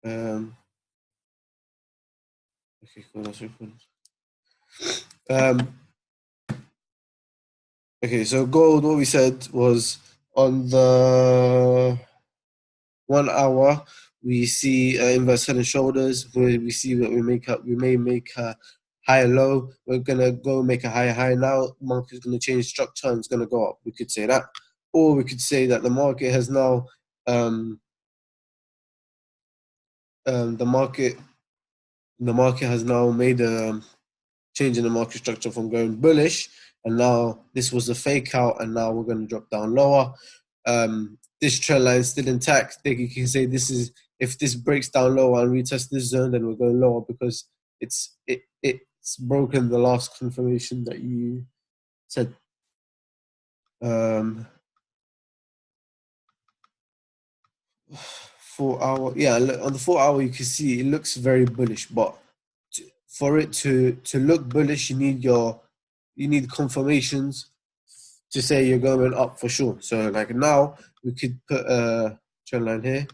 Okay, cool. That's recorded. Um, okay, so gold. What we said was on the 1 hour, we see inverse head and shoulders. Where we see that we may make a higher low. We're gonna go make a higher high now. Market's gonna change structure and it's gonna go up. We could say that, or we could say that the market has now the market has now made a change in the market structure from going bullish, and now this was a fake out, and now we're going to drop down lower. This trend line is still intact. You can say this is, if this breaks down lower and retest this zone, then we're going lower because it's broken the last confirmation that you said. 4 hour, yeah, on the 4 hour you can see it looks very bullish, but for it to look bullish, you need confirmations to say you're going up for sure. So like now we could put a trend line here.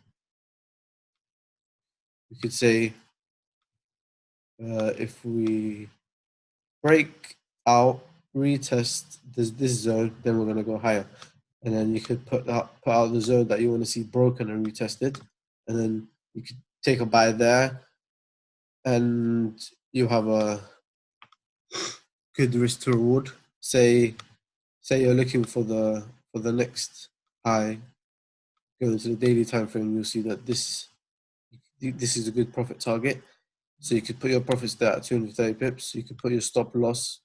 We could say if we break out, retest this zone, then we're gonna go higher. And then you could put out the zone that you want to see broken and retested, and then you could take a buy there, and you have a good risk to reward. Say you're looking for the next high, go into the daily time frame, you'll see that this is a good profit target. So you could put your profits there at 230 pips. You could put your stop loss.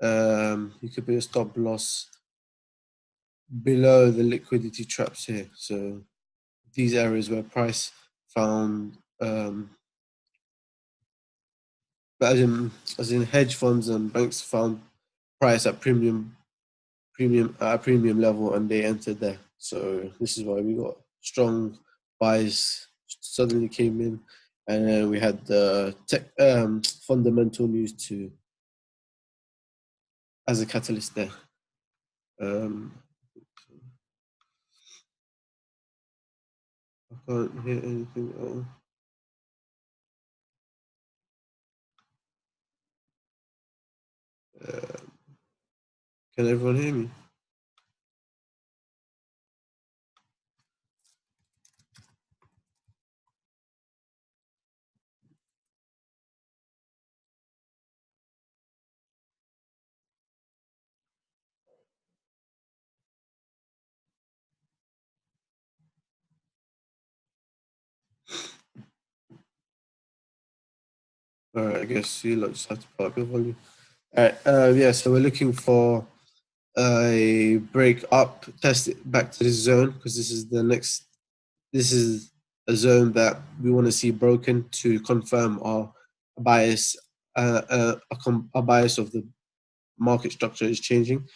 You could put your stop loss below the liquidity traps here. So these areas where price found, but as in hedge funds and banks found price at premium level, and they entered there. So this is why we got strong buys suddenly came in, and then we had the tech fundamental news to as a catalyst there. I can't hear anything else. Can everyone hear me? All right, I guess you lot just have to put up your volume. All right, yeah, so we're looking for a break up, test it back to this zone, because this is a zone that we want to see broken to confirm our bias, a bias of the market structure is changing.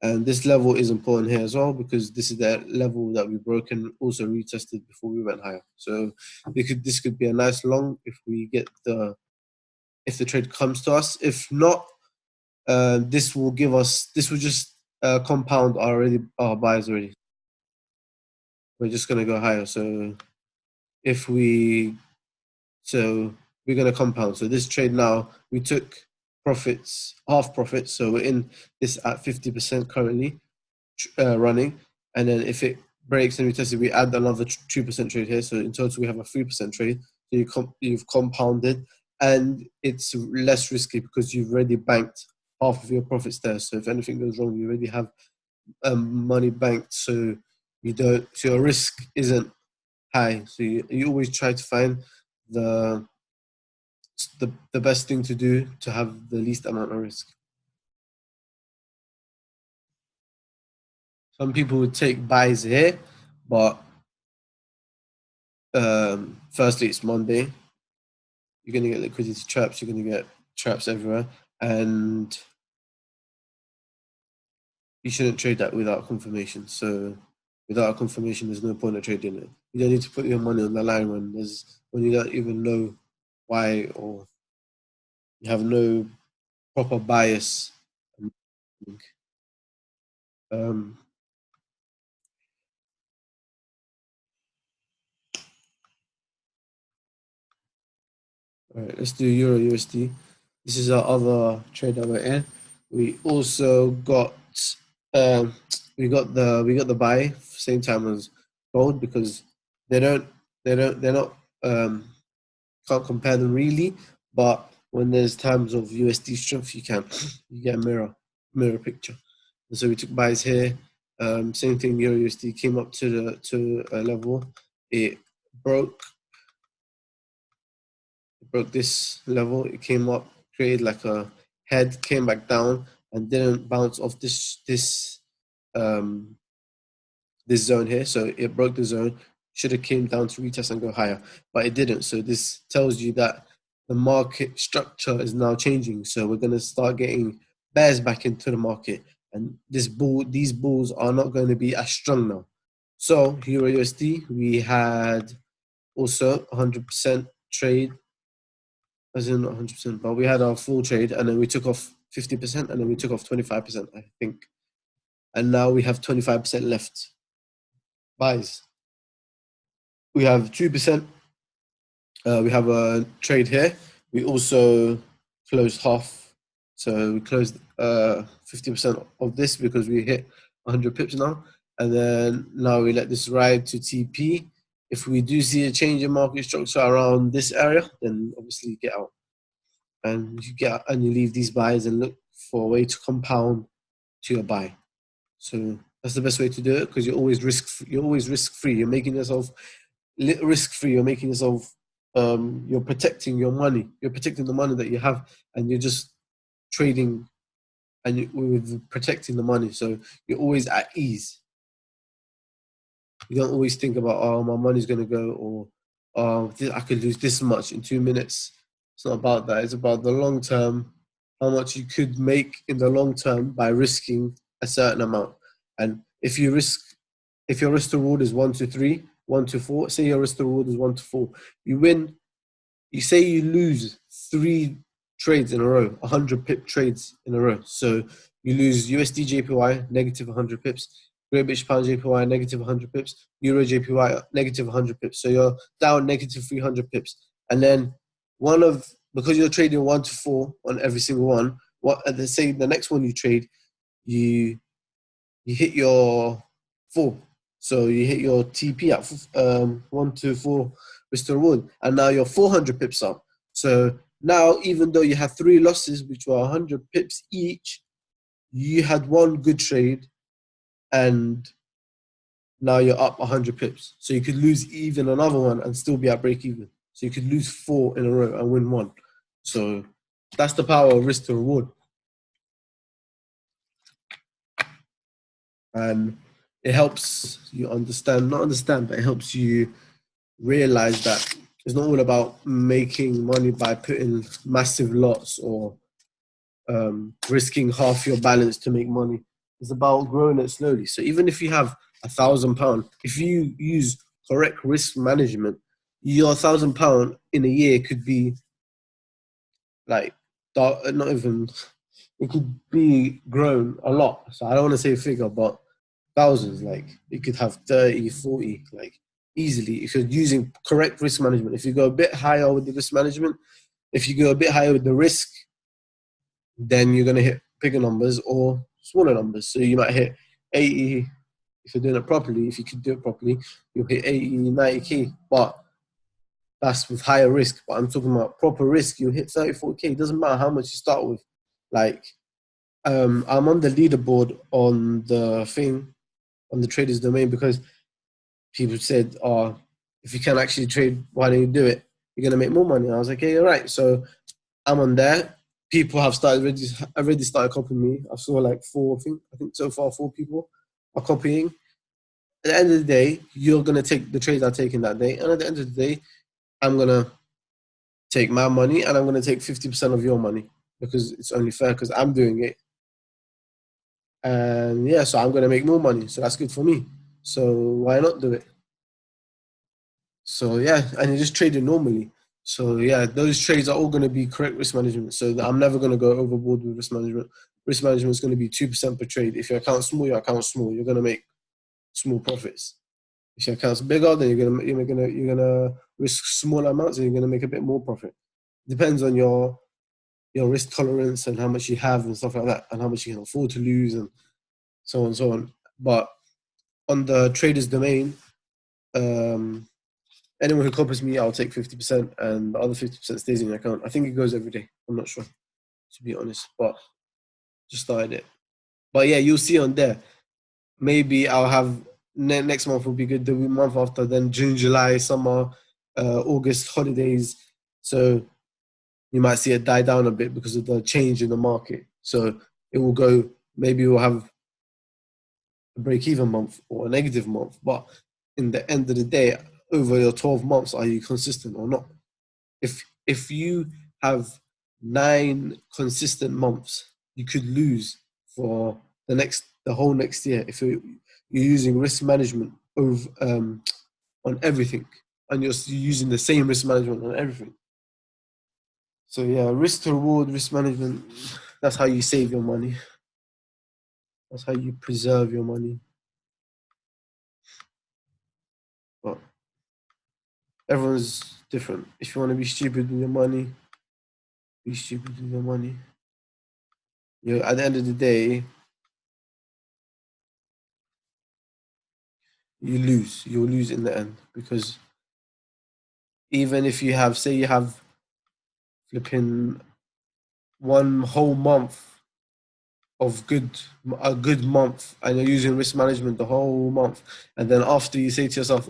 And this level is important here as well, because this is the level that we broke and also retested before we went higher. So this could be a nice long if we get if the trade comes to us. If not, this will just compound our buys already. We're just gonna go higher. So we're gonna compound. So this trade now, we took profits, half profits. So we're in this at 50% currently running, and then if it breaks and we test it, we add another 2% trade here. So in total, we have a 3% trade. So you've compounded, and it's less risky because you've already banked half of your profits there. So if anything goes wrong, you already have money banked. So so your risk isn't high. So you always try to find the best thing to do to have the least amount of risk. Some people would take buys here, but firstly, it's Monday. You're going to get liquidity traps. You're going to get traps everywhere, and you shouldn't trade that without confirmation. So, without a confirmation, there's no point of trading it. You don't need to put your money on the line when you don't even know why, or you have no proper bias. Um, All right, let's do Euro USD. This is our other trade that we're in. We also got um, we got the buy same time as gold because they don't they're not can't compare them really. But when there's times of USD strength, you get a mirror picture. And so we took buys here. Same thing. Euro USD came up to a level. It broke broke this level. It came up, created like a head, came back down, and didn't bounce off um, this zone here. So it broke the zone. Should have came down to retest and go higher, but it didn't. So this tells you that the market structure is now changing. So we're going to start getting bears back into the market, and these bulls are not going to be as strong now. So Euro USD, we had also 100% trade, as in not 100%, but we had our full trade, and then we took off 50%, and then we took off 25%, I think, and now we have 25% left. Buys. We have 2%. We have a trade here. We also closed half. So we closed 50% of this because we hit 100 pips now. And then now we let this ride to TP. If we do see a change in market structure around this area, then obviously get out. And you get out and you leave these buys and look for a way to compound to your buy. So that's the best way to do it because you're always risk free. You're making yourself risk free. You're making yourself you're protecting your money. You're protecting the money that you have, and you're just trading and with protecting the money. So you're always at ease. You don't always think about, oh, my money's gonna go, or oh, I could lose this much in 2 minutes. It's not about that. It's about the long term, how much you could make in the long term by risking a certain amount. And if your risk to reward is 1 to 3, 1 to 4, say your risk to reward is 1 to 4, you win. You say you lose 3 trades in a row, 100 pip trades in a row. So you lose USD JPY negative 100 pips, Great British Pound JPY negative 100 pips, Euro JPY negative 100 pips. So you're down negative 300 pips. And then because you're trading 1 to 4 on every single one, the next one you trade, you hit your 4. So you hit your TP at 1 to 4 risk to reward, and now you're 400 pips up. So now, even though you had 3 losses, which were 100 pips each, you had 1 good trade, and now you're up 100 pips. So you could lose even another one and still be at break even. So you could lose 4 in a row and win 1. So that's the power of risk to reward. And it helps you not understand, but it helps you realize that it's not all about making money by putting massive lots or risking half your balance to make money. It's about growing it slowly. So even if you have £1,000, if you use correct risk management, your £1,000 in a year could be like not even, it could be grown a lot. So I don't want to say a figure, but thousands. Like you could have 30, 40, like easily if you're using correct risk management. If you go a bit higher with the risk management, if you go a bit higher with the risk, then you're going to hit bigger numbers or smaller numbers. So you might hit 80 if you're doing it properly. If you could do it properly, you'll hit 80, 90k. But that's with higher risk. But I'm talking about proper risk. You'll hit 34k. It doesn't matter how much you start with. Like I'm on the leaderboard on the thing, on the traders domain, because people said, oh, if you can actually trade, why don't you do it? You're going to make more money. And I was like, yeah, you're right. So I'm on there. People have already started copying me. I saw like 4, I think so far 4 people are copying. At the end of the day, you're going to take the trades I take in that day. And at the end of the day, I'm going to take my money and I'm going to take 50% of your money because it's only fair because I'm doing it. And yeah, so I'm going to make more money. So that's good for me. So why not do it? So yeah, and you just trade it normally. So yeah, those trades are all going to be correct risk management. So I'm never going to go overboard with risk management. Risk management is going to be 2% per trade. If your account's small, your account's small. You're going to make small profits. If your account's bigger, then you're gonna risk smaller amounts and you're going to make a bit more profit. depends on your risk tolerance and how much you have and stuff like that, and how much you can afford to lose and so on and so on. But on the trader's domain, anyone who copies me, I'll take 50%, and the other 50% stays in your account. I think it goes every day. I'm not sure, to be honest, but just started it. But yeah, you'll see on there. Maybe I'll have next month will be good. The month after, then June, July, summer, August, holidays. So you might see it die down a bit because of the change in the market. So it will go. Maybe we'll have a break-even month or a negative month. But in the end of the day, over your 12 months, are you consistent or not? If you have 9 consistent months, you could lose for the whole next year if you're using risk management over on everything, and you're using the same risk management on everything. So yeah, risk to reward, risk management. That's how you save your money. That's how you preserve your money. But everyone's different. If you want to be stupid with your money, be stupid with your money. You know, at the end of the day, you'll lose in the end, because even if you have, say you have flipping one whole month of a good month, and you're using risk management the whole month, and then after you say to yourself,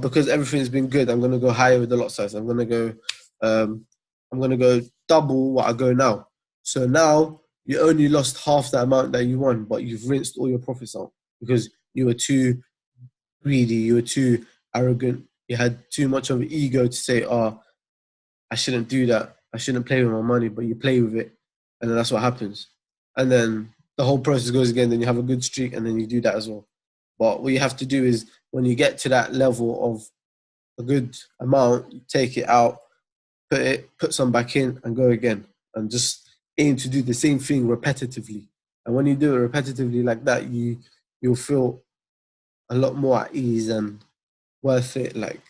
because everything's been good, I'm going to go higher with the lot size. I'm going to go double what I go now. So now you only lost half the amount that you won, but you've rinsed all your profits out because you were too greedy, you were too arrogant, you had too much of an ego to say, I shouldn't do that. I shouldn't play with my money, but you play with it. And then that's what happens. And then the whole process goes again. Then you have a good streak and then you do that as well. But what you have to do is when you get to that level of a good amount, you take it out, put some back in and go again. And just aim to do the same thing repetitively. And when you do it repetitively like that, you'll feel a lot more at ease and worth it. Like,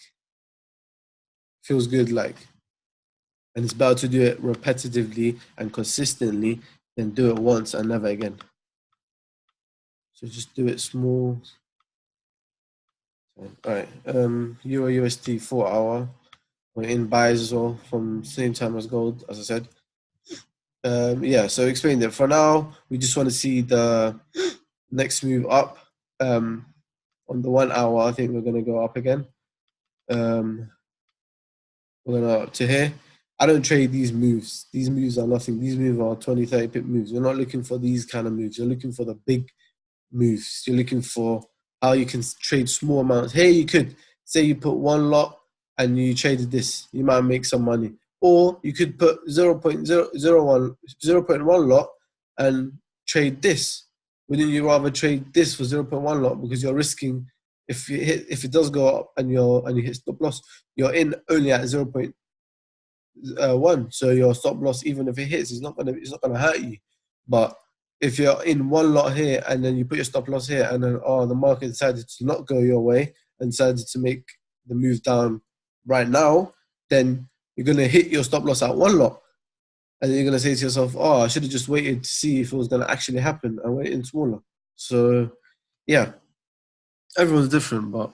feels good. Like, and it's better to do it repetitively and consistently than do it once and never again. So just do it small. All right. Euro USD 4 hour. We're in buys as well from same time as gold, as I said. Yeah, so explain that. For now, we just want to see the next move up. On the 1 hour, I think we're going to go up again. We're going to up to here. I don't trade these moves. These moves are nothing. These moves are 20, 30 pip moves. You're not looking for these kind of moves. You're looking for the big moves. You're looking for how you can trade small amounts. Here you could say you put one lot and you traded this. You might make some money. Or you could put 0.1 lot and trade this. Wouldn't you rather trade this for 0.1 lot, because you're risking if it does go up and you hit stop loss, you're in only at 0.1. So your stop loss, even if it hits, it's not gonna hurt you. But if you're in one lot here and then you put your stop loss here, and then the market decided to not go your way and decided to make the move down right now, then you're gonna hit your stop loss at one lot, and then you're gonna say to yourself, I should have just waited to see if it was gonna actually happen and wait in smaller. So yeah, everyone's different, but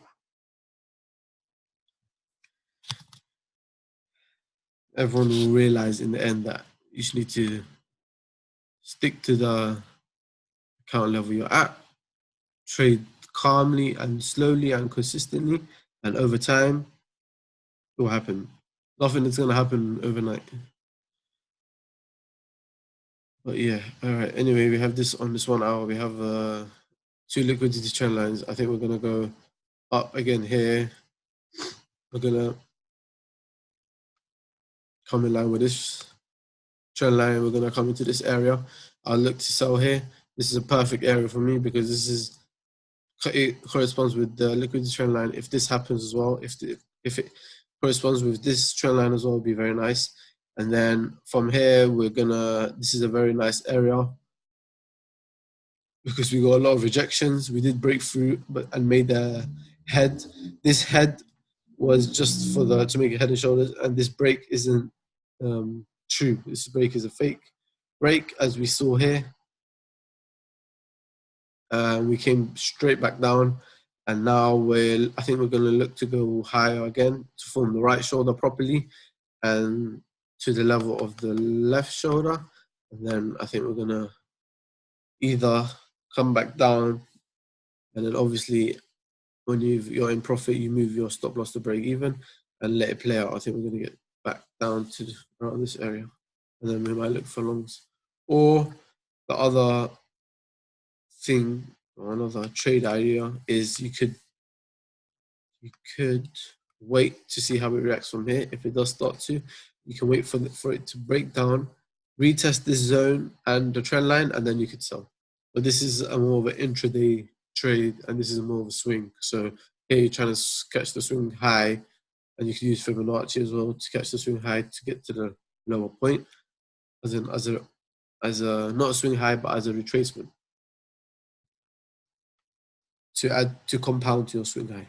everyone will realize in the end that you just need to stick to the account level you're at, trade calmly and slowly and consistently, and over time it will happen. Nothing is going to happen overnight. But yeah, all right. Anyway, we have this on this 1 hour. We have 2 liquidity trend lines. I think we're going to go up again here. We're going to come in line with this trend line. We're going to come into this area. I'll look to sell here. This is a perfect area for me because it corresponds with the liquidity trend line. If this happens as well, if it corresponds with this trend line as well, it'll be very nice. And then from here, this is a very nice area because we got a lot of rejections. We did break through and made a head. This head was just for the to make a head and shoulders, and this break isn't true. This break is a fake break, as we saw here. We came straight back down, and now I think we're going to look to go higher again to form the right shoulder properly and to the level of the left shoulder. And then I think we're going to either come back down, and then obviously when you're in profit, you move your stop loss to break even and let it play out. I think we're going to get back down to around this area, and then we might look for longs. Or the other thing, or another trade idea, is you could wait to see how it reacts from here. If it does start to, you can wait for it to break down, retest this zone and the trend line, and then you could sell. But this is a more of an intraday trade, and this is more of a swing. So here you're trying to catch the swing high, and you can use Fibonacci as well to catch the swing high to get to the lower point, as a not a swing high, but as a retracement to compound to your swing high.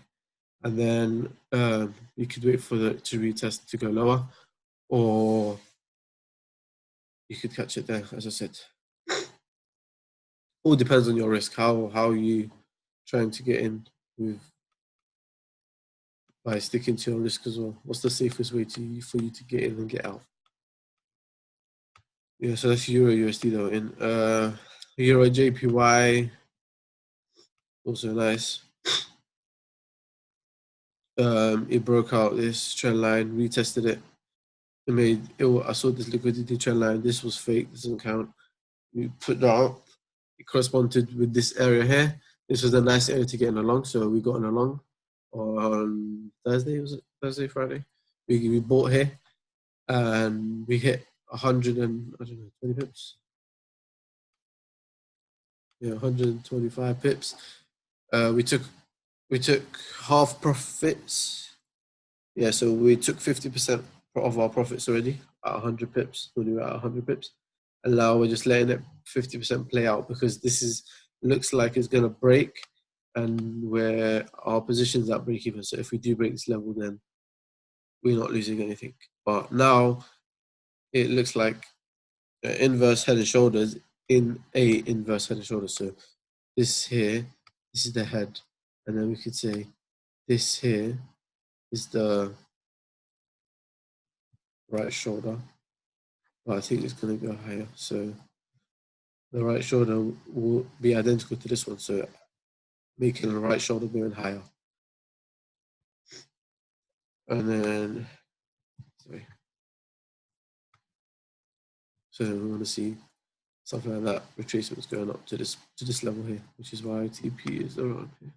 And then you could wait for it to retest to go lower, or you could catch it there, as I said. All depends on your risk, how you trying to get in with by sticking to your risk as well. What's the safest way for you to get in and get out? Yeah, so that's Euro USD though. In Euro JPY, also nice. It broke out this trend line, retested it. I saw this liquidity trend line. This was fake. This doesn't count. We put that up. It corresponded with this area here. This was a nice area to get in along. So we got in along on Thursday. Was it Thursday, Friday? We bought here, and we hit 100 and I don't know 20 pips. Yeah, 125 pips. We took half profits. Yeah, so we took 50% of our profits already at 100 pips when we were at 100 pips. And now we're just letting it 50% play out, because this looks like it's going to break, and where our position's at break even. So if we do break this level, then we're not losing anything. But now it looks like inverse head and shoulders in a inverse head and shoulders. So this here, this is the head, and then we could say this here is the right shoulder. But I think it's going to go higher. So the right shoulder will be identical to this one. So making the right shoulder going higher. And then, sorry. So we want to see something like that. Retracement's going up to this level here, which is why TP is around here.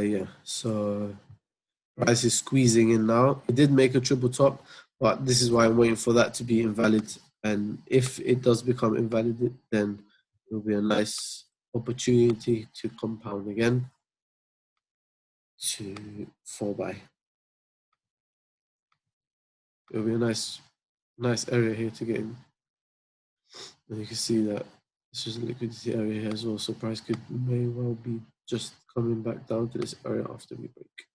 Yeah, so price is squeezing in now. It did make a triple top, but this is why I'm waiting for that to be invalid. And if it does become invalid, then it will be a nice opportunity to compound again to fall by. It will be a nice area here to get in. And you can see that this is a liquidity area here as well. So price may well be just coming back down to this area after we break.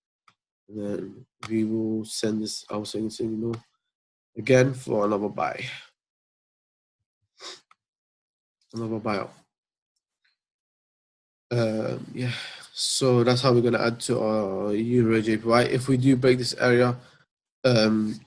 And then we will send this, I'll send this signal again for another buy. Another buyout. Yeah, so that's how we're going to add to our Euro JPY. If we do break this area,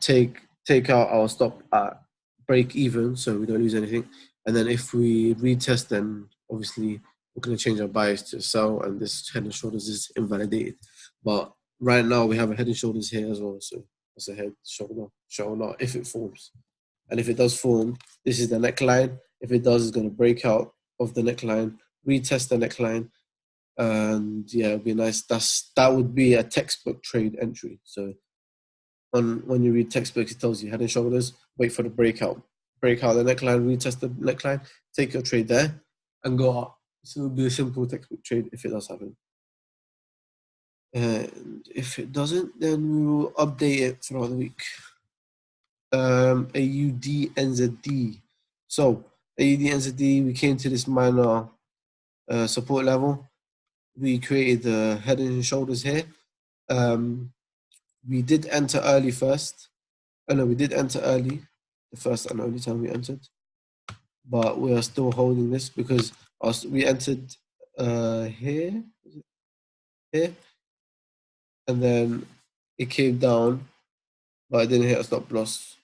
take out our stop at break even, so we don't lose anything. And then if we retest, then obviously we're going to change our bias to sell, and this head and shoulders is invalidated. But right now we have a head and shoulders here as well, so that's a head shoulder if it forms. And if it does form, this is the neckline. If it does, it's going to break out of the neckline, retest the neckline, and yeah, it'd be nice. That would be a textbook trade entry. So when you read textbooks, it tells you head and shoulders, wait for the breakout the neckline, retest the neckline, take your trade there, and go up. So it'll be a simple textbook trade if it does happen. And if it doesn't, then we will update it throughout the week. AUD NZD. So AUD NZD, we came to this minor support level. we created the head and shoulders here. We did enter early first. Oh no, we did enter early, the first and only time we entered, but we are still holding this because we entered here, here, and then it came down, but it didn't hit a stop loss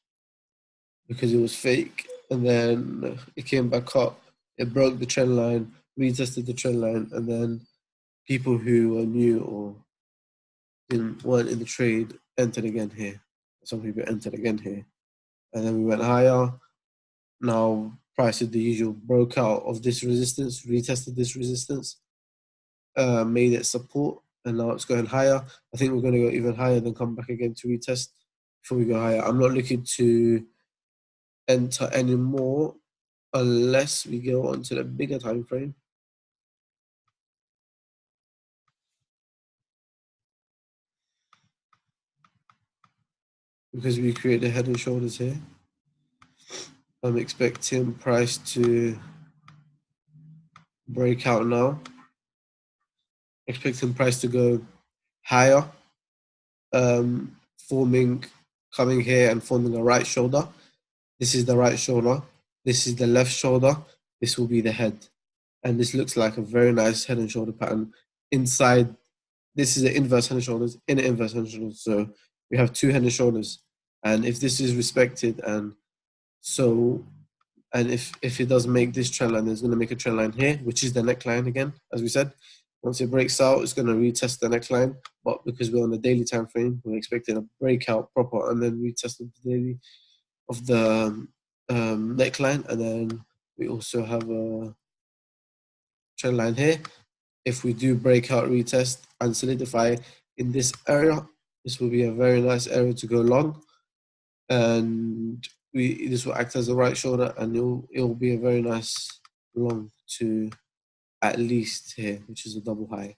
because it was fake, and then it came back up. It broke the trend line, retested the trend line, and then people who were new or weren't in the trade entered again here. Some people entered again here, and then we went higher. Now price did the usual, broke out of this resistance, retested this resistance, made it support, and now it's going higher. I think we're going to go even higher, then come back again to retest before we go higher. I'm not looking to enter anymore unless we go on to the bigger time frame. Because we created head and shoulders here. I'm expecting price to break out now. Expecting price to go higher, coming here and forming a right shoulder. This is the right shoulder. This is the left shoulder. This will be the head. And this looks like a very nice head and shoulder pattern. Inside, this is an inverse head and shoulders, in an inverse head and shoulders. So we have two head and shoulders. And if this is respected, and if it does make this trend line, it's going to make a trend line here, which is the neckline again, as we said. Once it breaks out, it's going to retest the neckline. But because we're on the daily time frame, we're expecting a breakout proper and then retest of the daily of the neckline. And then we also have a trend line here. If we do break out, retest, and solidify in this area, this will be a very nice area to go long. And this will act as the right shoulder, and it will be a very nice long to at least here, which is a double top.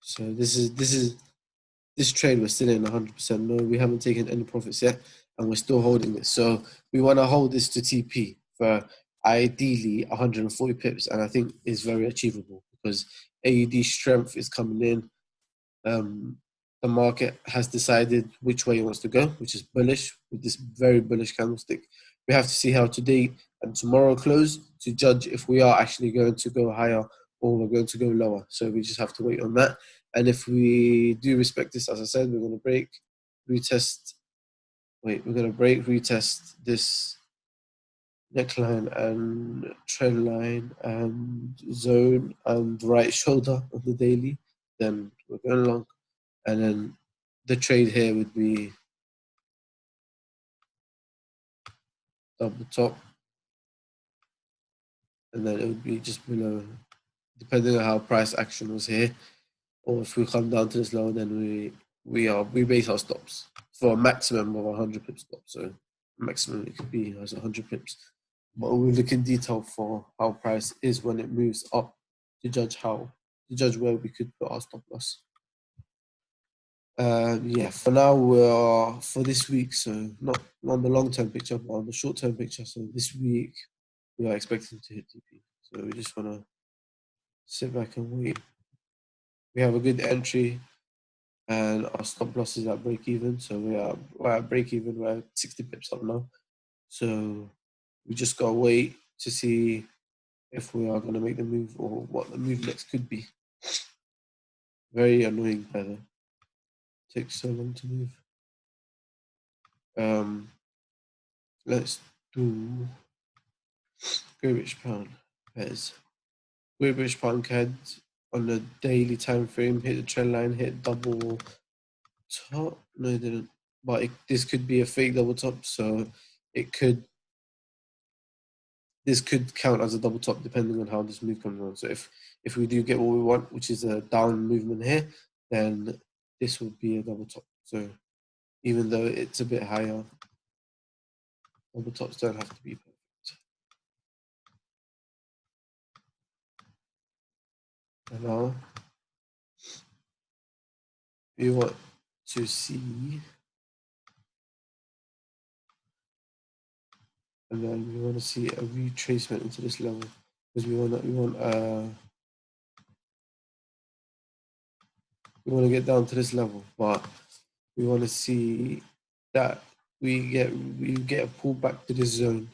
So this trade we're still in 100%. No, we haven't taken any profits yet, and we're still holding this. So we want to hold this to TP for ideally 140 pips, and I think it's very achievable because AUD strength is coming in. The market has decided which way it wants to go, which is bullish with this very bullish candlestick. We have to see how today and tomorrow close to judge if we are actually going to go higher or we're going to go lower. So we just have to wait on that. And if we do respect this, as I said, we're going to break, retest. We're going to break, retest this neckline and trend line and zone and right shoulder on the daily. Then we're going long. And then the trade here would be double top, and then it would be just below, depending on how price action was here, or if we come down to this low, then we base our stops for a maximum of 100 pip stop. So maximum it could be as 100 pips, but we'll look in detail for how price is when it moves up to judge where we could put our stop loss. Yeah, for now, for this week, so not on the long-term picture, but on the short-term picture. So this week, we are expecting to hit TP. So we just want to sit back and wait. We have a good entry, and our stop loss is at break even. So we're at break even. We're at 60 pips up now. So we just gotta wait to see if we are gonna make the move or what the move next could be. Very annoying, by the way. Takes so long to move. Let's do Great British Pound pairs. Great British Pound CAD on the daily time frame hit the trend line, hit double top. No, it didn't. But this could be a fake double top, so this could count as a double top depending on how this move comes on. So if we do get what we want, which is a down movement here, then this would be a double top. So even though it's a bit higher, double tops don't have to be perfect. And now we want to see, and then we want to see a retracement into this level. because we want to get down to this level, but we want to see that we get a pull back to this zone.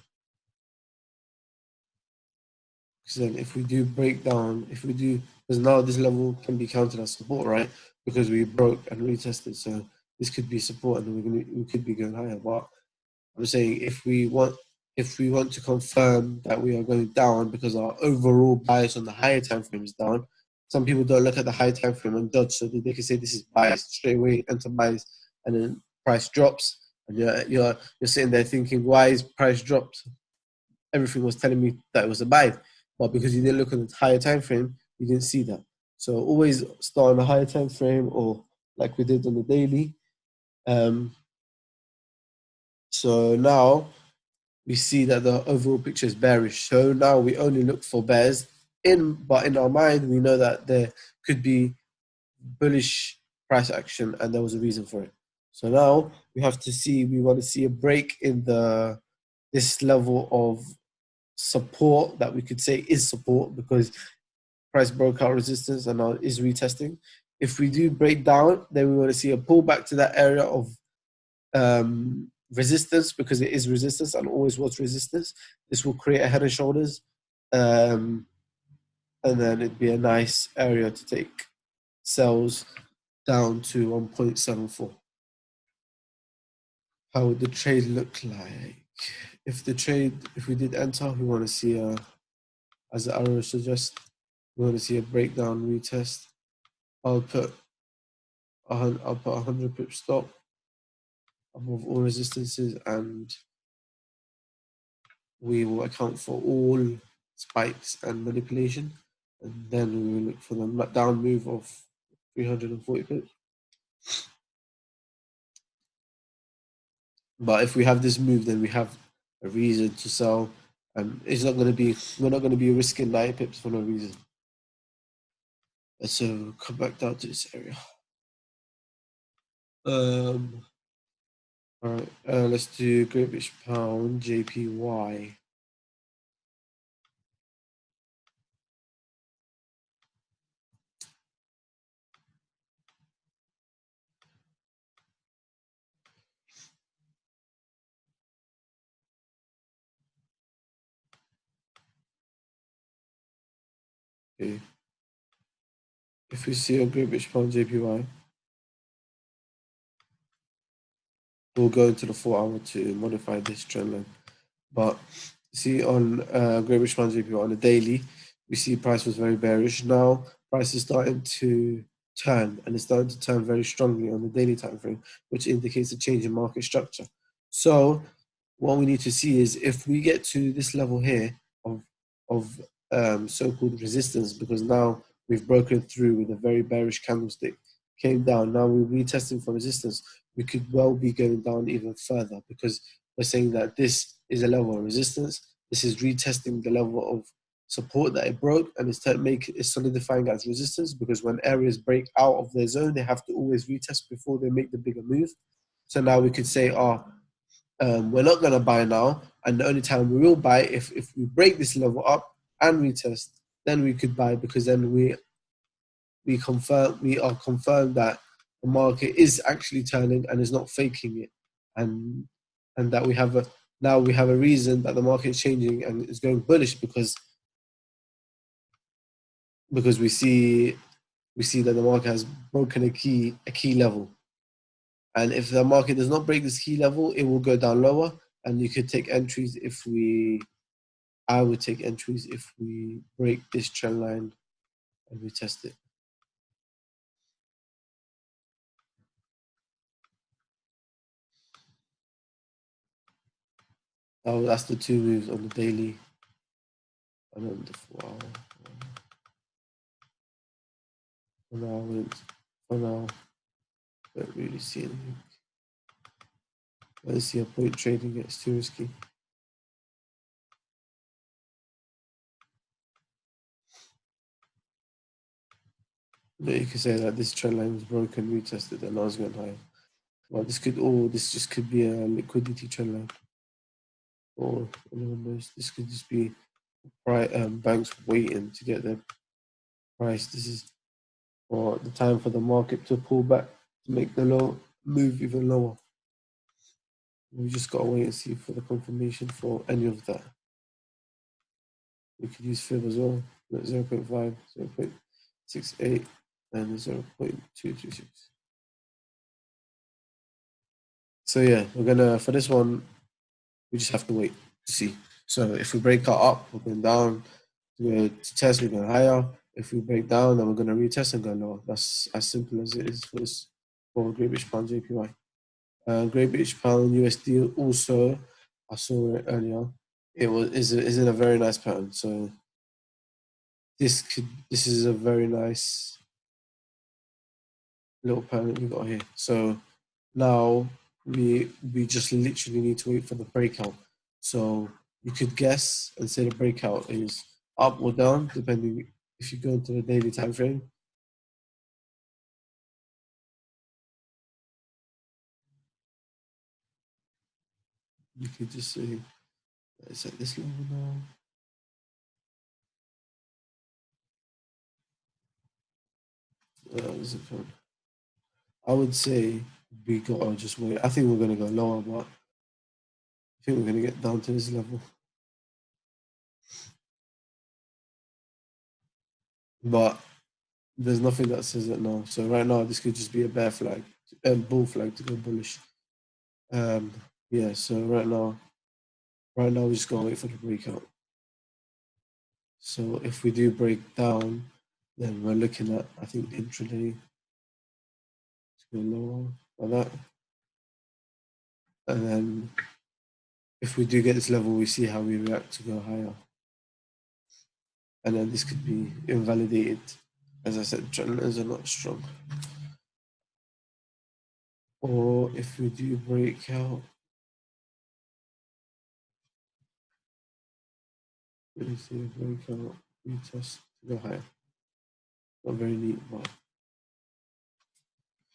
Because then if we do break down, because now this level can be counted as support, right? Because we broke and retested, so this could be support, and we could be going higher. But I'm saying if we want to confirm that we are going down because our overall bias on the higher time frame is down, some people don't look at the high time frame and dodge, so they can say this is bias straight away, enter bias, and then price drops, and you're sitting there thinking, why is price dropped? Everything was telling me that it was a buy, but because you didn't look at the higher time frame, you didn't see that. So always start on a higher time frame, or like we did on the daily. So now we see that the overall picture is bearish. So now we only look for bears but in our mind, we know that there could be bullish price action and there was a reason for it. So now we want to see a break in this level of support that we could say is support because price broke out resistance and now is retesting. If we do break down, then we want to see a pullback to that area of resistance because it is resistance and always was resistance. This will create a head and shoulders, and then it'd be a nice area to take sells down to 1.74. How would the trade look like? If we did enter, we want to see as the arrow suggests, we want to see a breakdown retest. I'll put 100 pip stop above all resistances, and we will account for all spikes and manipulation, and then we will look for the down move of 340 pips. But if we have this move, then we have a reason to sell, and we're not going to be risking 9 pips for no reason. So come back down to this area. All right, let's do Great British Pound JPY. Okay. If we see a Great British Pound JPY, we'll go into the 4-hour to modify this trend line. But see on Great British Pound JPY on the daily, we see price was very bearish. Now price is starting to turn, and it's starting to turn very strongly on the daily time frame, which indicates a change in market structure. So what we need to see is if we get to this level here of so-called resistance, because now we've broken through with a very bearish candlestick, came down, now we're retesting for resistance, we could well be going down even further because we're saying that this is a level of resistance, this is retesting the level of support that it broke, and it's solidifying as resistance, because when areas break out of their zone, they have to always retest before they make the bigger move. So now we could say, we're not going to buy now, and the only time we will buy if we break this level up and retest, then we could buy, because then we are confirmed that the market is actually turning and is not faking it, and that we have a reason that the market is changing and is going bullish because we see that the market has broken a key level. And if the market does not break this key level, it will go down lower. And you could take entries I would take entries if we break this trend line and we test it. Oh, that's the 2 moves on the daily and on the 4-hour. For now, don't really see anything. Let's see a point trading, it's too risky. But you can say that this trend line was broken, retested, and now it's going higher. Well, this just could be a liquidity trend line, or this could just be right, banks waiting to get their price. This is for the time for the market to pull back to make the low move even lower. We just gotta wait and see for the confirmation for any of that. We could use fib as well, 0.5, 0.68, and 0.226. So yeah, we're gonna, for this one, we just have to wait to see. So if we break out up, we're going down. We're to test, we're going higher. If we break down, then we're going to retest and go lower. That's as simple as it is for this for Great British Pound JPY. Great British Pound USD also, I saw it earlier. It is in a very nice pattern. So this is a very nice little pattern that we got here. So now we just literally need to wait for the breakout. So you could guess and say the breakout is up or down, depending if you go into the daily time frame. You could just say it's at this level now. I would say we gotta just wait. I think we're gonna go lower, but I think we're gonna get down to this level. But there's nothing that says it now. So right now, this could just be a bear flag, bull flag to go bullish. Yeah. So right now we just gotta wait for the breakout. So if we do break down, then we're looking at, I think, intraday to go lower like that. And then if we do get this level, we see how we react to go higher. And then this could be invalidated. As I said, trend lines are not strong. Or if we do break out, we see break out, retest to go higher. Not very neat, but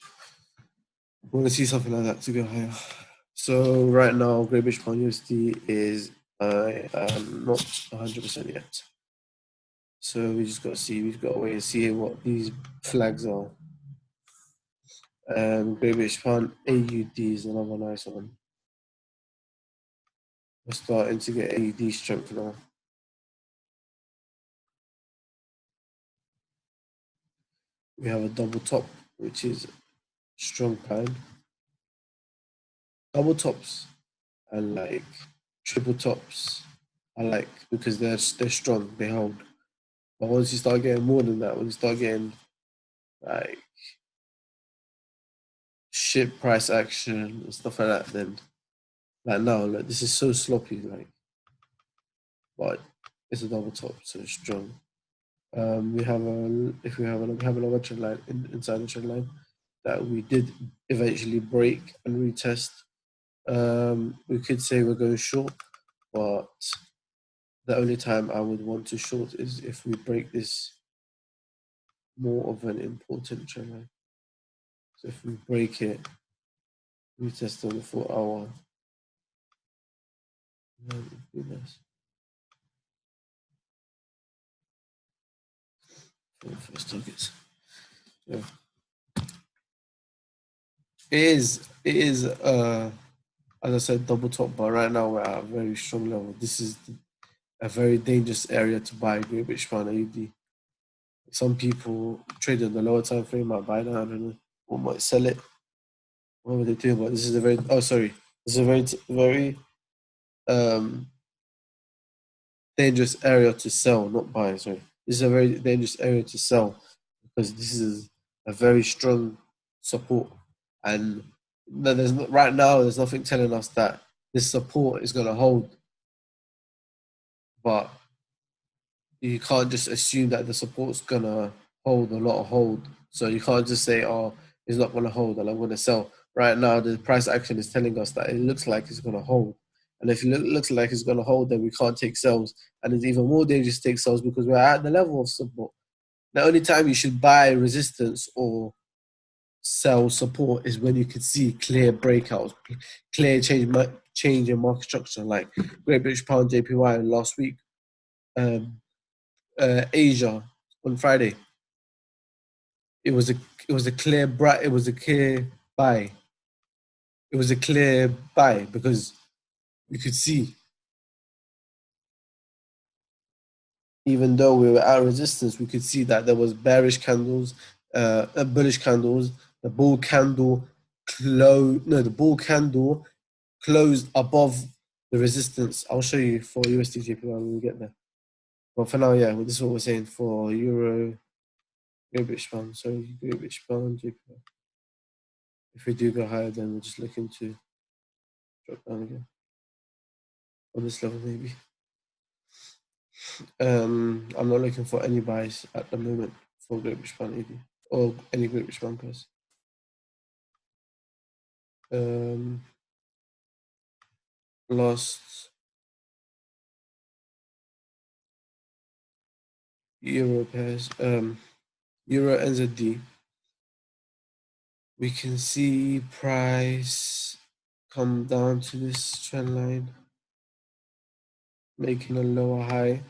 I want to see something like that to go higher. So right now, Great British Pound USD is I am not 100% yet. So we just got to see. We've got to wait and see what these flags are. Great British Pound AUD is another nice one. We're starting to get AUD strength now. We have a double top, which is strong pan. Double tops and like triple tops, I like because they're strong, they hold. But once you start getting more than that, when you start getting like shit price action and stuff like that, then like no, like this is so sloppy, like. But it's a double top, so it's strong. We have another trend line inside the trend line that we did eventually break and retest. We could say we're going short, but the only time I would want to short is if we break this more of an important trend line. So if we break it, retest on the 4 hour, that would be nice. For the first targets. Yeah. It is as I said, double top, but right now we're at a very strong level. This is a very dangerous area to buy Great British Pound AUD. Some people trade in the lower time frame might buy that, I don't know, or might sell it. What would they do? But this is a very this is a very um dangerous area to sell, not buy. Sorry, this is a very dangerous area to sell because this is a very strong support, and right now there's nothing telling us that this support is going to hold. But you can't just assume that the support's going to hold a lot of hold. So you can't just say, oh, it's not going to hold and I'm going to sell. Right now, the price action is telling us that it looks like it's going to hold. And if it looks like it's going to hold, then we can't take sells. And it's even more dangerous to take sells because we're at the level of support. The only time you should buy resistance or sell support is when you can see clear breakouts, clear change in market structure, like Great British Pound JPY last week. Asia on Friday. It was a clear bright. It was a clear buy. It was a clear buy because we could see, even though we were at resistance, we could see that there was bearish candles, bullish candles. The bull candle the bull candle closed above the resistance. I'll show you for USD JPY when we get there. But for now, yeah, this is what we're saying for Euro, British pound. So British pound, JPY. If we do go higher, then we're just looking to drop down again on this level, maybe. I'm not looking for any buys at the moment for Great British Pound AD or any Great British Pound pairs. Last Euro pairs, Euro NZD. We can see price come down to this trend line, making a lower high.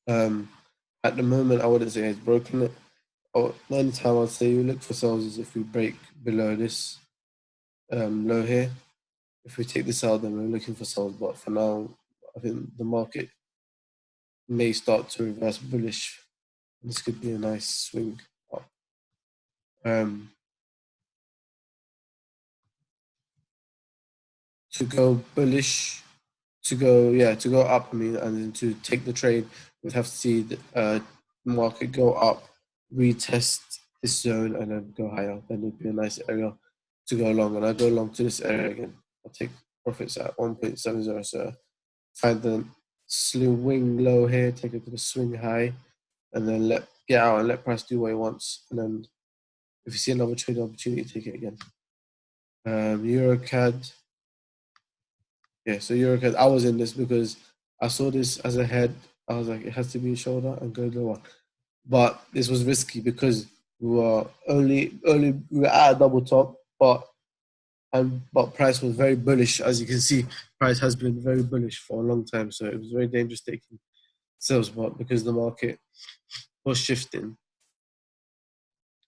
At the moment, I wouldn't say it's broken it. The only time I'd say you look for sells is if we break below this low here. If we take this out, then we're looking for sells. But for now, I think the market may start to reverse bullish. This could be a nice swing up. To go bullish, to go up, I mean, and then to take the trade, we'd have to see the market go up, retest this zone, and then go higher. Then it'd be a nice area to go long. And I go long to this area again. I'll take profits at 1.70. So find the swing low here, take it to the swing high, and then get out and let price do what it wants. And then if you see another trade opportunity, take it again. EuroCAD. Yeah, so EuroCAD. I was in this because I saw this as a head. I was like, it has to be a shoulder and go lower. But this was risky because we were we were at a double top, but price was very bullish. As you can see, price has been very bullish for a long time. So it was very dangerous taking sales, but because the market was shifting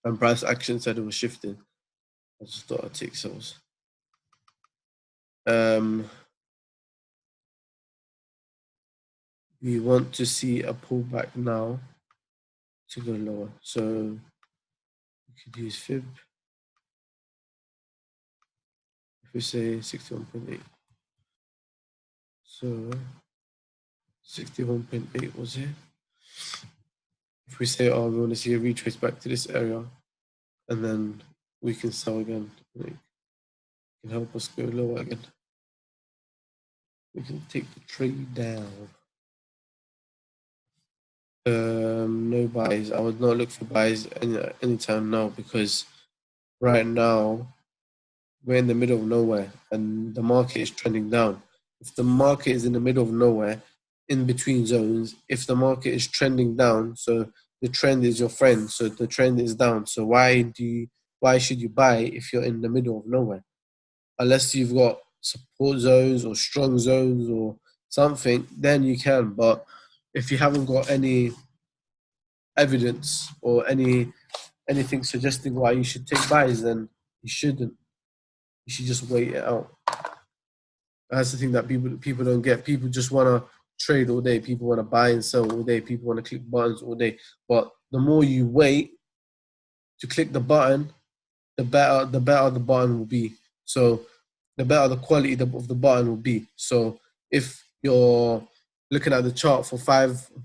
and price action said it was shifting, I just thought I'd take sales. We want to see a pullback now to go lower. So we could use fib. If we say 61.8. So 61.8 was here. If we say, oh, we want to see a retrace back to this area, and then we can sell again. It can help us go lower again. We can take the trade down. No buys. I would not look for buys anytime now because right now we're in the middle of nowhere and the market is trending down. If the market is in the middle of nowhere, in between zones, if the market is trending down, so the trend is your friend, so the trend is down. So why should you buy if you're in the middle of nowhere? Unless you've got support zones or strong zones or something, then you can. But if you haven't got any evidence or anything suggesting why you should take buys, then you shouldn't. You should just wait it out. That's the thing that people don't get. People just want to trade all day. People want to buy and sell all day. People want to click buttons all day. But the more you wait to click the button, the better the button will be. So the better the quality of the button will be. So if you're looking at the chart for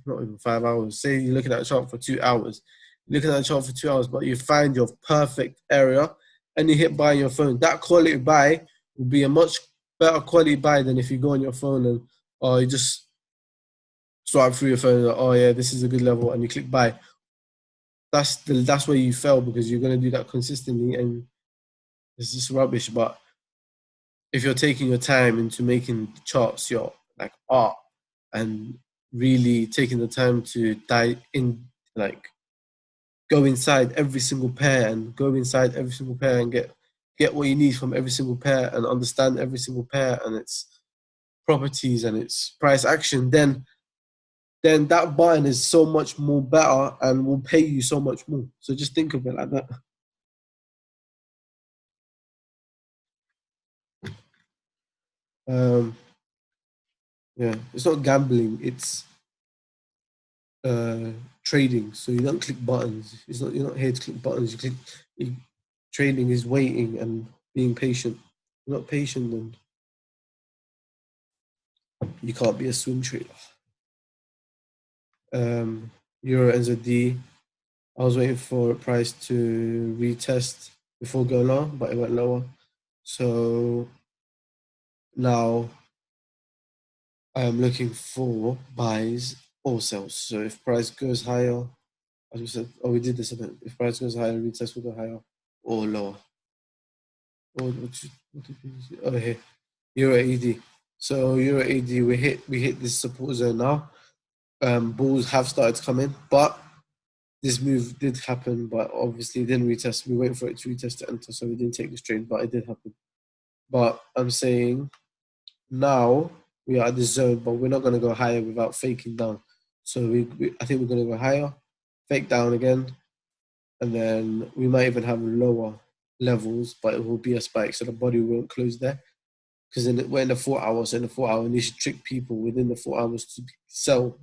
not even 5 hours, say you're looking at the chart for 2 hours, looking at the chart for 2 hours, but you find your perfect area and you hit buy on your phone, that quality buy will be a much better quality buy than if you go on your phone and you just swipe through your phone and oh yeah, this is a good level, and you click buy. That's where you fail because you're going to do that consistently and it's just rubbish. But if you're taking your time into making the charts your like art and really taking the time to dive in, like go inside every single pair and get what you need from every single pair and understand every single pair, and it's properties and its price action, then that button is so much more better and will pay you so much more. So just think of it like that. Um, yeah, it's not gambling. It's uh, trading. So you don't click buttons. It's not you're not here to click buttons. You, trading is waiting and being patient. You're not patient, then you can't be a swing trader. Euro NZD. I was waiting for a price to retest before going lower, but it went lower. So now I am looking for buys or sells. So if price goes higher, as we said, we did this a bit. If price goes higher, retest will go higher or lower. Or what did we see? Oh, here, Euro AD. So Euro AD, we hit this support zone now. Bulls have started to come in, but this move did happen, but obviously it didn't retest. We waited for it to retest to enter, so we didn't take this trade, but it did happen. But I'm saying now we are at this zone, but we're not going to go higher without faking down. So I think we're going to go higher, fake down again, and then we might even have lower levels, but it will be a spike, so the body won't close there. Because we're in the 4 hours, so in the 4 hour, and you should trick people within the 4 hours to sell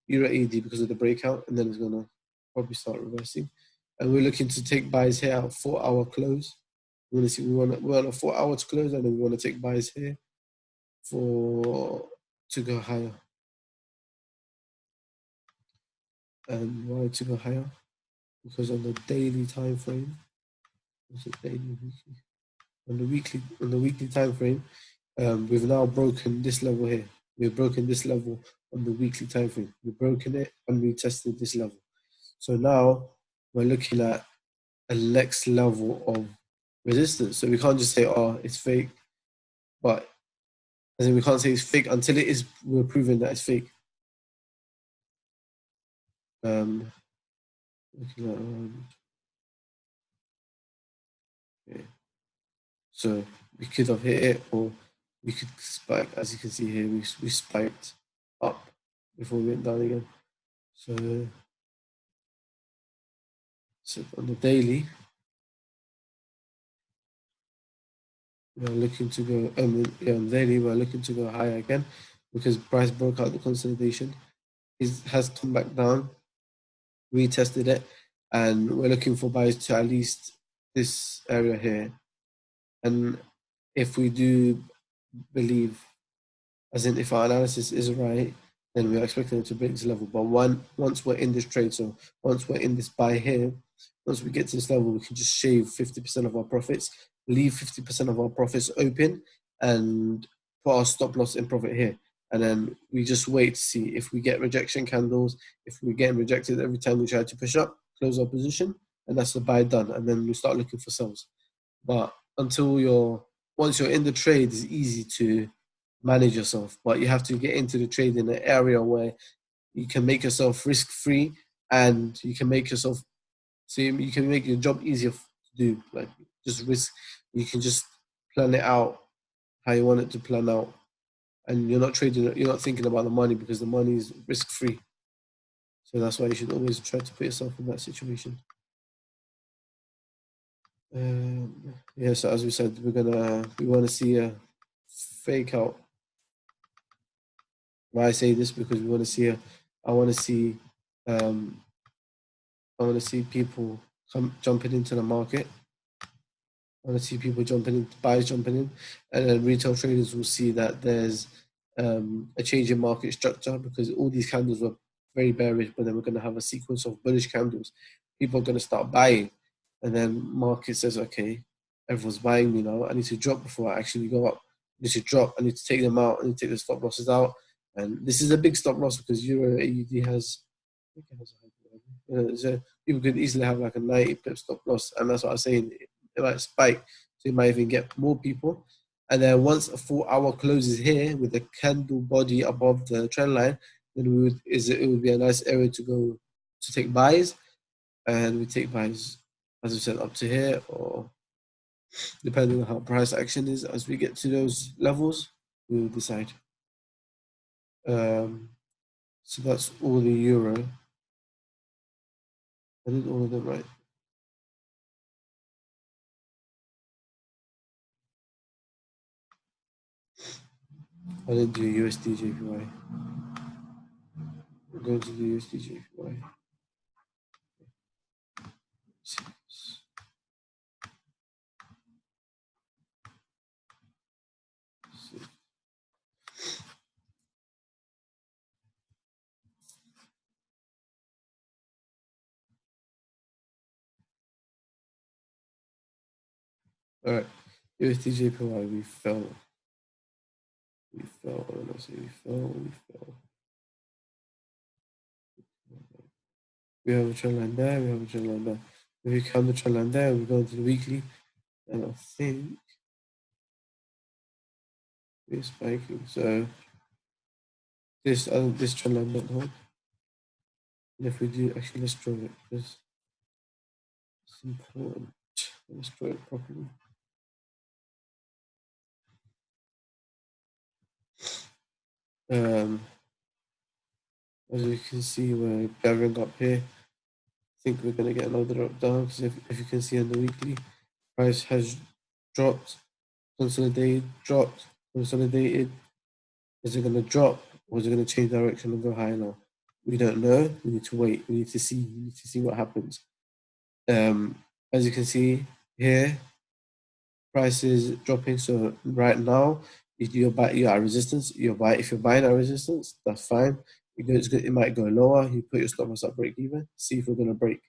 Euro AD because of the breakout, and then it's going to probably start reversing. And we're looking to take buys here at 4 hour close. We want a 4 hour to close, and then we want to take buys here to go higher. And why to go higher? Because on the daily time frame, what's it daily, weekly? On the weekly time frame, we've now broken this level here. We've broken this level on the weekly time frame. We've broken it and we tested this level. So now we're looking at a next level of resistance. So we can't just say, oh, it's fake, but as in we can't say it's fake until we're proving that it's fake. Looking at okay. So we could have hit it, or we could spike. As you can see here, we spiked up before we went down again. So on the daily, we're looking to go. On the daily, we're looking to go higher again because price broke out the consolidation. It has come back down, retested it, and we're looking for buys to at least this area here. And if we do believe, as in if our analysis is right, then we're expecting it to break this level. But once we're in this trade, so once we're in this buy here, once we get to this level, we can just shave 50% of our profits, leave 50% of our profits open, and put our stop loss in profit here. And then we just wait to see if we get rejection candles, if we're getting rejected every time we try to push up, close our position, and that's the buy done. And then we start looking for sells. But once you're in the trade, it's easy to manage yourself, but you have to get into the trade in an area where you can make yourself risk free and you can make yourself so you can make your job easier to do. Like just risk, you can just plan it out how you want it to plan out, and you're not trading. You're not thinking about the money because the money is risk free. So that's why you should always try to put yourself in that situation. Yeah. So as we said, we want to see a fake out. Why I say this because we want to see I want to see um, I want to see people jumping into the market. I want to see people jumping in, buyers jumping in, and then retail traders will see that there's a change in market structure because all these candles were very bearish, but then we're going to have a sequence of bullish candles. People are going to start buying, and then market says, okay, everyone's buying me now. I need to drop before I actually go up. I need to drop. I need to take them out. I need to take the stop losses out. And this is a big stop loss because Euro AUD has, I think it has so people could easily have like a 90 pip stop loss, and that's what I'm saying. It might spike, so you might even get more people. And then once a 4 hour closes here with the candle body above the trend line, then it would be a nice area to go to take buys, and we take buys, as I said, up to here, or depending on how price action is. As we get to those levels, we will decide. So that's all the euro. I did all of them right. I didn't do USD JPY. I'm going to do USD JPY. All right, USD JPY, we fell. We fell. Let's see, we fell. We have a trend line there. We have a trend line there. If we count the trend line there, we go into the weekly, and I think we're spiking. So this trend line don't hold. And if we do, actually, let's draw it because it's important. Let's draw it properly. As you can see, we're gathering up here. I think we're going to get another drop down because if you can see on the weekly, price has dropped, consolidated, dropped, consolidated. Is it going to drop or is it going to change direction and go higher now? We don't know. We need to wait. We need to see. We need to see what happens. As you can see here, price is dropping. So right now, if you're at resistance, if you're buying at resistance, that's fine. It might go lower. You put your stop loss at break even. See if we're going to break.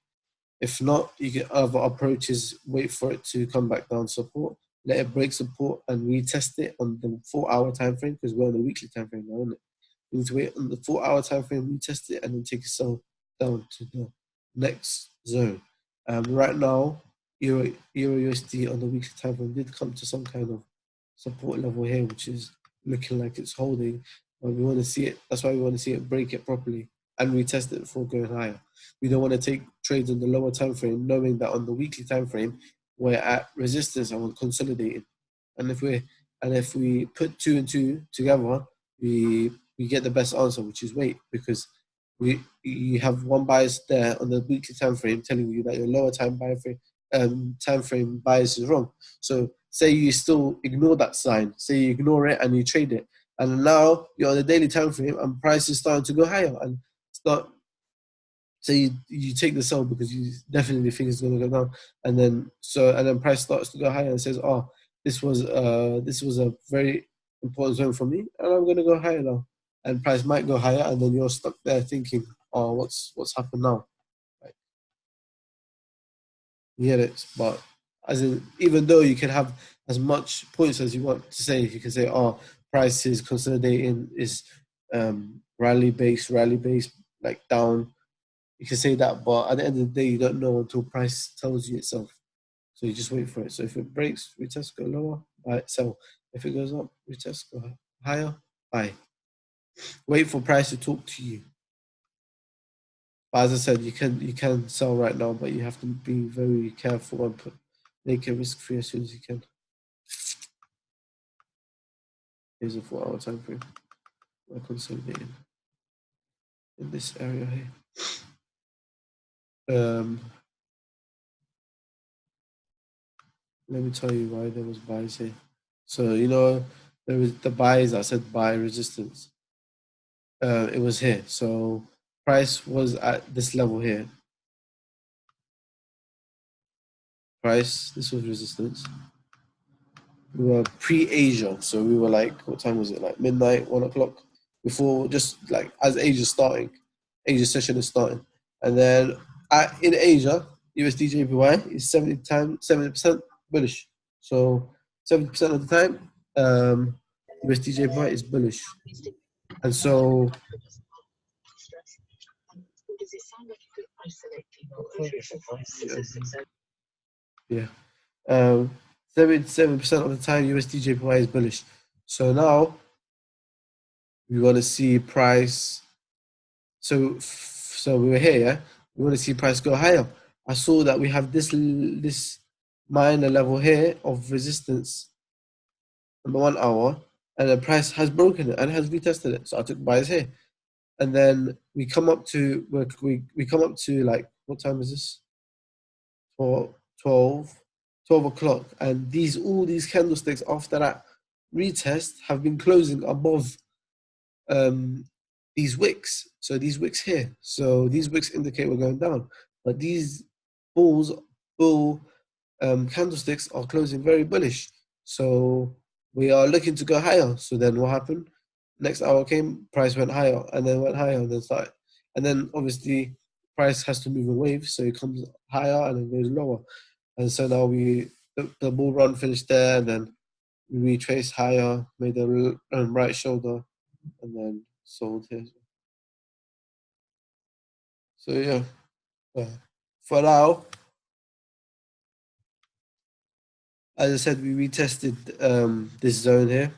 If not, you get other approaches. Wait for it to come back down support. Let it break support and retest it on the 4-hour time frame because we're on the weekly time frame now, isn't it? You need to wait on the 4-hour time frame, retest it, and then take yourself down to the next zone. Right now, Euro USD on the weekly time frame did come to some kind of support level here, which is looking like it's holding. But we want to see it. That's why we want to see it break it properly and retest it before going higher. We don't want to take trades on the lower time frame, knowing that on the weekly time frame we're at resistance and we're consolidating. And if we put 2 and 2 together, we get the best answer, which is wait, because you have one bias there on the weekly time frame telling you that your lower time frame bias is wrong. So say you still ignore that sign, say you ignore it and you trade it, and now you're on the daily time frame and price is starting to go higher and start. So you take the sell because you definitely think it's going to go down, and then price starts to go higher and says, "Oh, this was a very important zone for me, and I'm going to go higher now." And price might go higher, and then you're stuck there thinking, "Oh, what's happened now?" Right? You get it, but even though you can have as much points as you want to say, you can say, "Oh, price is consolidating, is rally based, like down." You can say that, but at the end of the day, you don't know until price tells you itself. So you just wait for it. So if it breaks, retest, go lower, buy it, sell. If it goes up, retest, go higher, buy. Wait for price to talk to you. But as I said, you can sell right now, but you have to be very careful and make it risk free as soon as you can. Here's a 4-hour time frame. We're consolidating in this area here. Let me tell you why there was buys here. So there was the buys. I said buy resistance. It was here. So price was at this level here. This was resistance. We were pre-Asia, so we were like, what time was it? Like midnight, 1 o'clock, before, just like as Asia session is starting, and then in Asia, USD JPY is 70% bullish. So 70% of the time, USD JPY is bullish, and so. Yeah. 77% of the time, USD JPY is bullish. So now we want to see price. So we were here, yeah. We want to see price go higher. I saw that we have this minor level here of resistance on the 1 hour, and the price has broken it and has retested it. So I took buys here, and then we come up to we come up to like, what time is this? 12, 12 o'clock, and all these candlesticks after that retest have been closing above these wicks. So these wicks here. So these wicks indicate we're going down, but these bull candlesticks are closing very bullish. So we are looking to go higher. So then what happened? Next hour came, price went higher, and then went higher, and then started, and then obviously price has to move in waves, so it comes higher and then goes lower. And so now the bull run finished there, and then we retraced higher, made a right shoulder, and then sold here. So yeah, for now, as I said, we retested this zone here.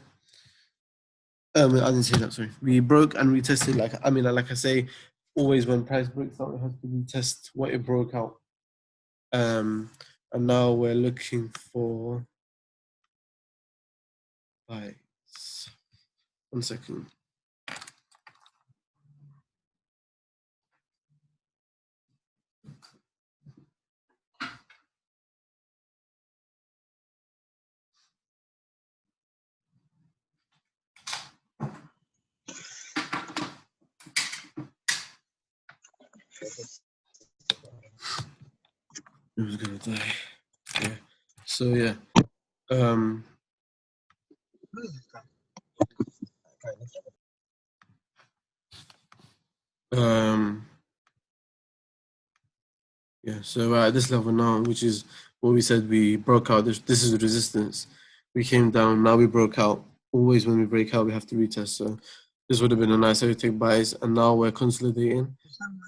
I didn't say that. Sorry, we broke and retested. Like I say, always when price breaks out, it has to retest what it broke out. And now we're looking for. Right. 1 second. Who's gonna die? Yeah. So yeah. Yeah. So at this level now, which is what we said, we broke out. This is the resistance. We came down. Now we broke out. Always when we break out, we have to retest. So this would have been a nice area to take buys, and now we're consolidating.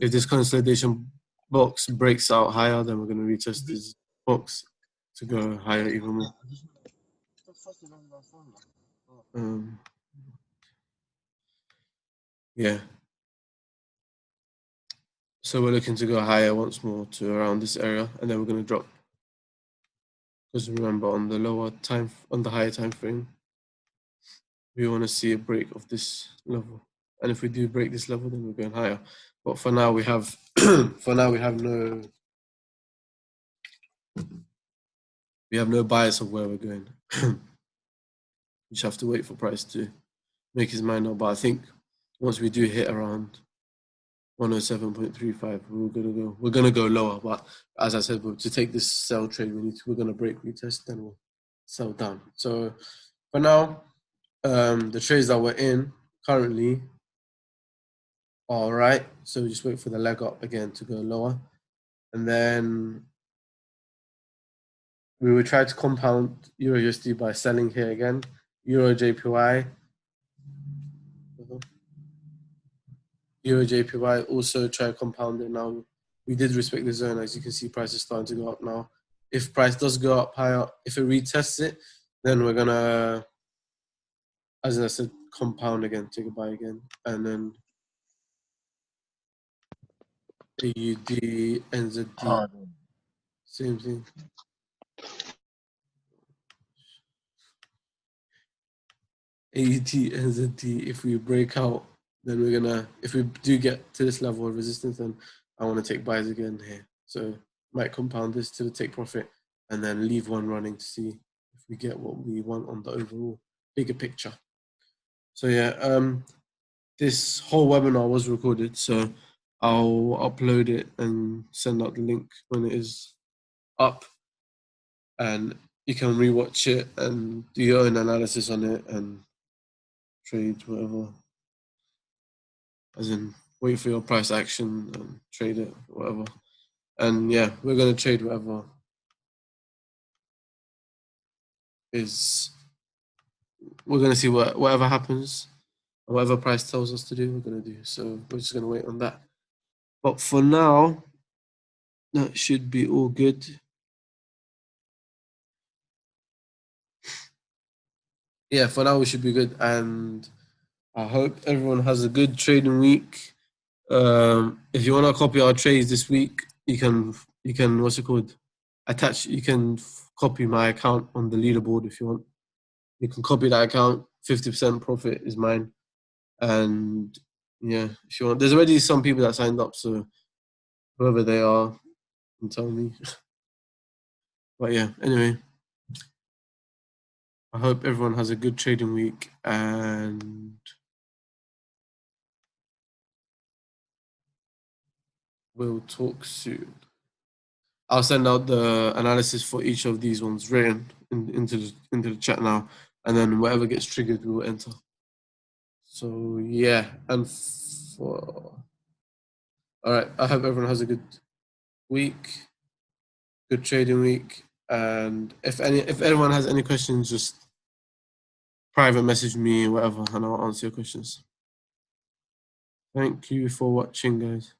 If this consolidation box breaks out higher, then we're going to retest this box to go higher even more. Yeah. So we're looking to go higher once more to around this area, and then we're going to drop. Because remember, on the higher time frame, we want to see a break of this level. And if we do break this level, then we're going higher. But for now, we have no bias of where we're going. We just have to wait for price to make his mind up. But I think once we do hit around 107.35, we're gonna go lower. But as I said, to take this sell trade, we're gonna break retest, then we'll sell down. So for now, the trades that we're in currently are all right. So we just wait for the leg up again to go lower, and then we will try to compound Euro USD by selling here again. Euro JPY. Euro JPY also try to compound it now. We did respect the zone. As you can see, price is starting to go up now. If price does go up higher, if it retests it, then we're gonna, as I said, compound again, take a buy again, and then AUD, NZD, same thing. AUD, NZD, if we break out, then we're gonna, if we do get to this level of resistance, then I want to take buys again here. So might compound this to the take profit and then leave one running to see if we get what we want on the overall bigger picture. So yeah, this whole webinar was recorded, so I'll upload it and send out the link when it is up, and you can rewatch it and do your own analysis on it and trade whatever, as in wait for your price action and trade it, whatever. And yeah, we're gonna trade whatever is, we're gonna see whatever happens, whatever price tells us to do, we're gonna do. So we're just gonna wait on that. But for now, that should be all good. Yeah, for now we should be good, and I hope everyone has a good trading week. If you want to copy our trades this week, you can what's it called? You can copy my account on the leaderboard if you want. You can copy that account, 50% profit is mine. And yeah, if you want, there's already some people that signed up, so whoever they are, can tell me. But yeah, anyway, I hope everyone has a good trading week, and we'll talk soon. I'll send out the analysis for each of these ones written into the chat now, and then whatever gets triggered, we will enter. So yeah, and all right, I hope everyone has a good week, good trading week, and if anyone has any questions, just private message me or whatever, and I'll answer your questions. Thank you for watching, guys.